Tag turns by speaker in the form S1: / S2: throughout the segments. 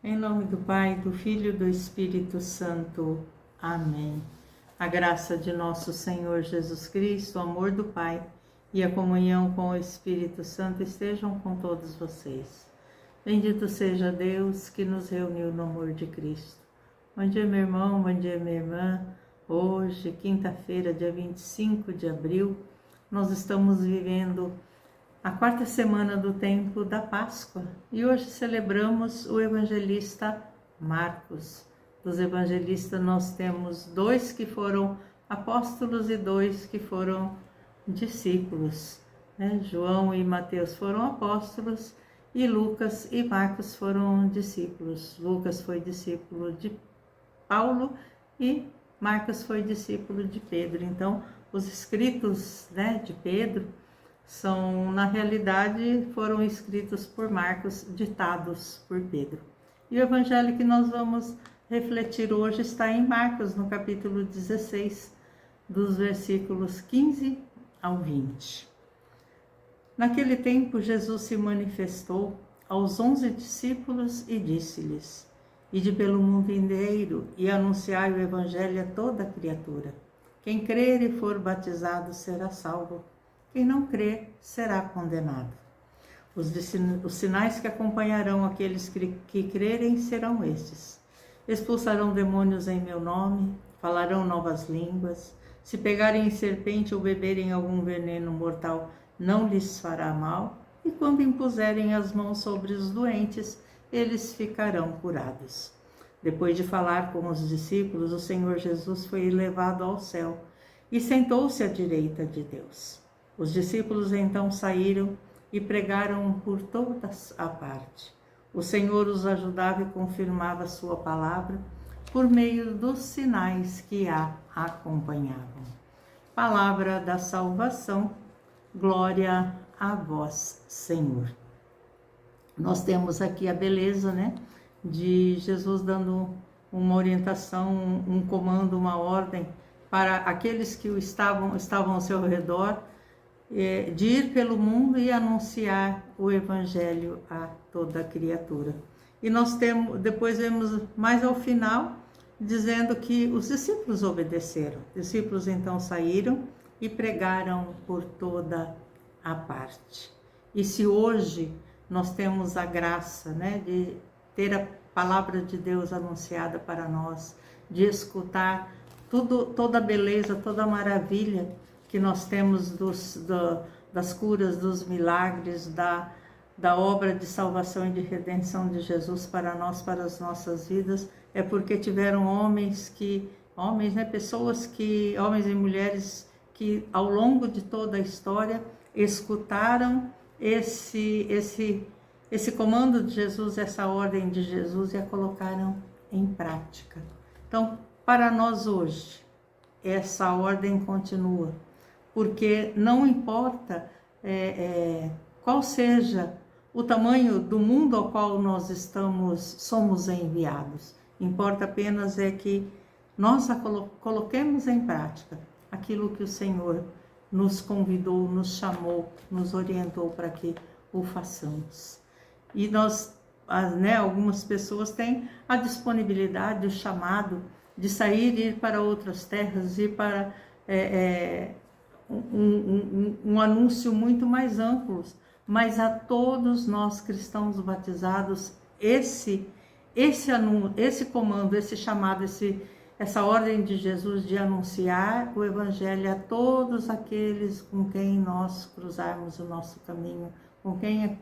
S1: Em nome do Pai, do Filho e do Espírito Santo. Amém. A graça de nosso Senhor Jesus Cristo, o amor do Pai e a comunhão com o Espírito Santo estejam com todos vocês. Bendito seja Deus que nos reuniu no amor de Cristo. Bom dia, meu irmão, bom dia, minha irmã. Hoje, quinta-feira, dia 25 de abril, nós estamos vivendo a quarta semana do tempo da Páscoa e hoje celebramos o evangelista Marcos. Dos evangelistas nós temos 2 que foram apóstolos e 2 que foram discípulos, né? João e Mateus foram apóstolos e Lucas e Marcos foram discípulos. Lucas foi discípulo de Paulo e Marcos foi discípulo de Pedro. Então, os escritos, né, de Pedro na realidade, foram escritos por Marcos, ditados por Pedro. E o evangelho que nós vamos refletir hoje está em Marcos, no capítulo 16, dos versículos 15 ao 20. Naquele tempo, Jesus se manifestou aos 11 discípulos e disse-lhes: Ide pelo mundo inteiro e anunciai o evangelho a toda criatura. Quem crer e for batizado será salvo. Quem não crer será condenado. Os sinais que acompanharão aqueles que crerem serão estes: expulsarão demônios em meu nome, falarão novas línguas, se pegarem em serpente ou beberem algum veneno mortal, não lhes fará mal, e quando impuserem as mãos sobre os doentes, eles ficarão curados. Depois de falar com os discípulos, o Senhor Jesus foi elevado ao céu e sentou-se à direita de Deus. Os discípulos então saíram e pregaram por toda a parte. O Senhor os ajudava e confirmava a sua palavra por meio dos sinais que a acompanhavam. Palavra da salvação, glória a vós, Senhor. Nós temos aqui a beleza, né, de Jesus dando uma orientação, um comando, uma ordem para aqueles que estavam ao seu redor, de ir pelo mundo e anunciar o evangelho a toda criatura. E nós depois vemos mais ao final, dizendo que os discípulos obedeceram. Os discípulos então saíram e pregaram por toda a parte. E se hoje nós temos a graça, né, de ter a palavra de Deus anunciada para nós, de escutar toda a beleza, toda a maravilha que nós temos das curas, dos milagres, da obra de salvação e de redenção de Jesus para nós, para as nossas vidas, é porque tiveram homens, pessoas homens e mulheres que ao longo de toda a história escutaram esse comando de Jesus, essa ordem de Jesus e a colocaram em prática. Então, para nós hoje, essa ordem continua. Porque não importa qual seja o tamanho do mundo ao qual nós somos enviados. Importa apenas que nós coloquemos em prática aquilo que o Senhor nos convidou, nos chamou, nos orientou para que o façamos. E algumas pessoas têm a disponibilidade, o chamado de sair e ir para outras terras, ir para um anúncio muito mais amplo, mas a todos nós cristãos batizados, esse comando, esse chamado, essa ordem de Jesus de anunciar o evangelho a todos aqueles com quem nós cruzarmos o nosso caminho,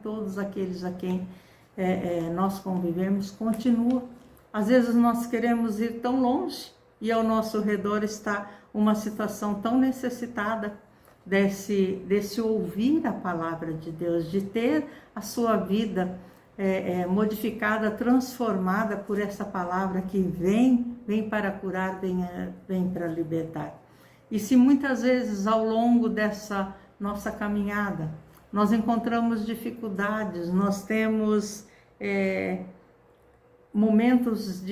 S1: todos aqueles a quem nós convivemos, continua. Às vezes nós queremos ir tão longe e ao nosso redor está uma situação tão necessitada desse ouvir a palavra de Deus, de ter a sua vida modificada, transformada por essa palavra que vem para curar, vem para libertar. E se muitas vezes ao longo dessa nossa caminhada nós encontramos dificuldades, nós temos momentos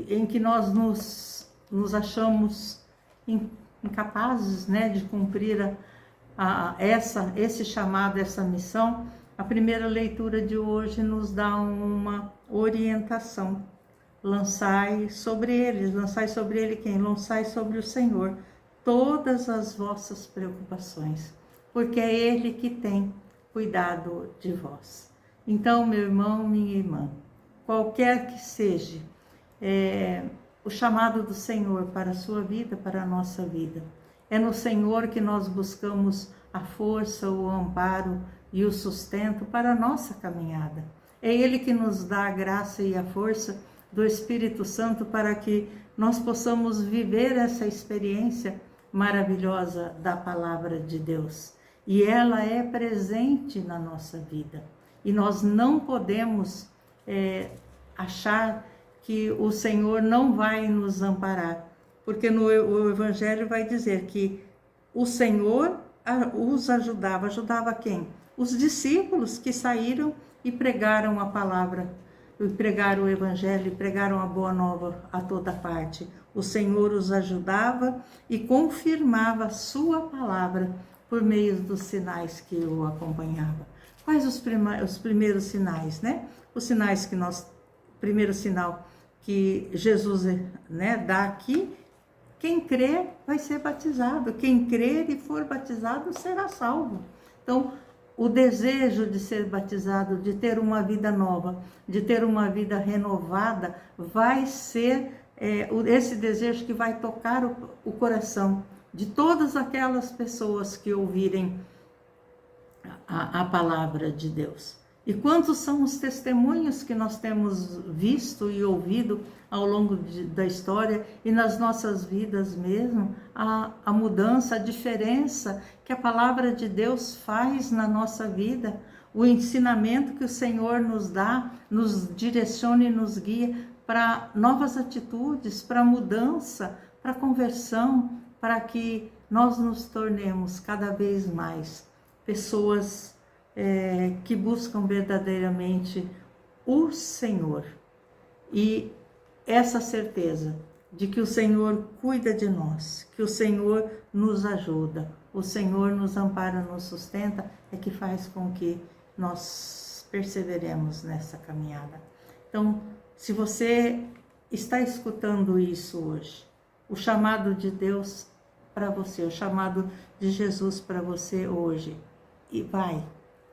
S1: em que nós nos achamos incapazes, né, de cumprir esse chamado, essa missão, A primeira leitura de hoje nos dá uma orientação. Lançai sobre ele quem? Lançai sobre o Senhor todas as vossas preocupações, porque é Ele que tem cuidado de vós. Então, meu irmão, minha irmã, qualquer que seja o chamado do Senhor para a sua vida, para a nossa vida, é no Senhor que nós buscamos a força, o amparo e o sustento para a nossa caminhada. É Ele que nos dá a graça e a força do Espírito Santo para que nós possamos viver essa experiência maravilhosa da palavra de Deus. E ela é presente na nossa vida. E nós não podemos achar que o Senhor não vai nos amparar. Porque o Evangelho vai dizer que o Senhor os ajudava. Ajudava quem? Os discípulos que saíram e pregaram a palavra, e pregaram o Evangelho, e pregaram a boa nova a toda parte. O Senhor os ajudava e confirmava a sua palavra por meio dos sinais que o acompanhavam. Quais os primeiros sinais, né? Os sinais que primeiro sinal que Jesus, né, dá aqui: quem crer vai ser batizado, quem crer e for batizado será salvo. Então, o desejo de ser batizado, de ter uma vida nova, de ter uma vida renovada, vai ser esse desejo que vai tocar o coração de todas aquelas pessoas que ouvirem a palavra de Deus. E quantos são os testemunhos que nós temos visto e ouvido ao longo da história e nas nossas vidas mesmo, a mudança, a diferença que a palavra de Deus faz na nossa vida, o ensinamento que o Senhor nos dá, nos direciona e nos guia para novas atitudes, para mudança, para conversão, para que nós nos tornemos cada vez mais pessoas que buscam verdadeiramente o Senhor. E essa certeza de que o Senhor cuida de nós, que o Senhor nos ajuda, o Senhor nos ampara, nos sustenta, é que faz com que nós perseveremos nessa caminhada. Então, se você está escutando isso hoje, o chamado de Deus para você, o chamado de Jesus para você hoje, e vai,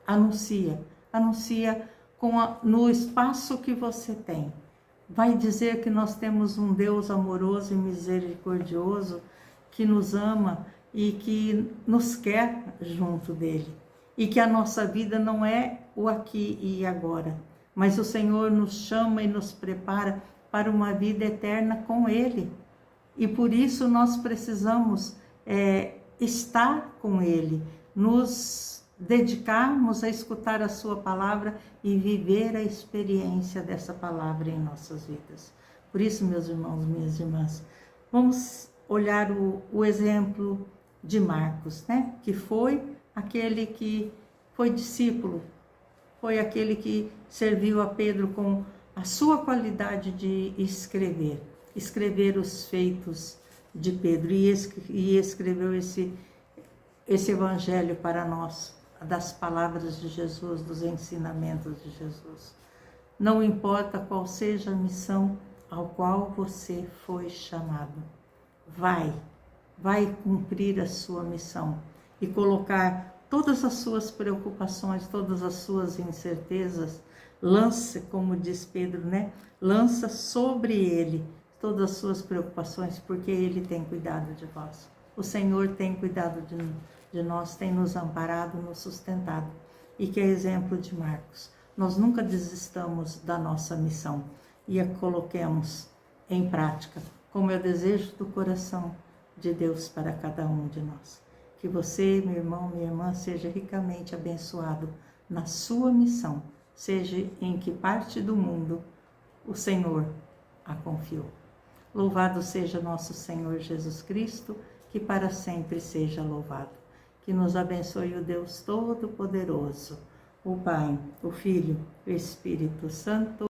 S1: anuncia no espaço que você tem. Vai dizer que nós temos um Deus amoroso e misericordioso, que nos ama e que nos quer junto dele. E que a nossa vida não é o aqui e agora, mas o Senhor nos chama e nos prepara para uma vida eterna com Ele. E por isso nós precisamos estar com Ele, nos dedicarmos a escutar a sua palavra e viver a experiência dessa palavra em nossas vidas. Por isso, meus irmãos, minhas irmãs, vamos olhar o exemplo de Marcos, né? Que foi aquele que foi discípulo, foi aquele que serviu a Pedro com a sua qualidade de escrever os feitos de Pedro e escreveu esse evangelho para nós, das palavras de Jesus, dos ensinamentos de Jesus. Não importa qual seja a missão ao qual você foi chamado, vai cumprir a sua missão e colocar todas as suas preocupações, todas as suas incertezas, lança, como diz Pedro, né? Lança sobre ele todas as suas preocupações, porque ele tem cuidado de vós. O Senhor tem cuidado de nós, tem nos amparado, nos sustentado. E que é exemplo de Marcos. Nós nunca desistamos da nossa missão e a coloquemos em prática, como é o desejo do coração de Deus para cada um de nós. Que você, meu irmão, minha irmã, seja ricamente abençoado na sua missão, seja em que parte do mundo o Senhor a confiou. Louvado seja nosso Senhor Jesus Cristo, que para sempre seja louvado. Que nos abençoe o Deus Todo-Poderoso, o Pai, o Filho e o Espírito Santo.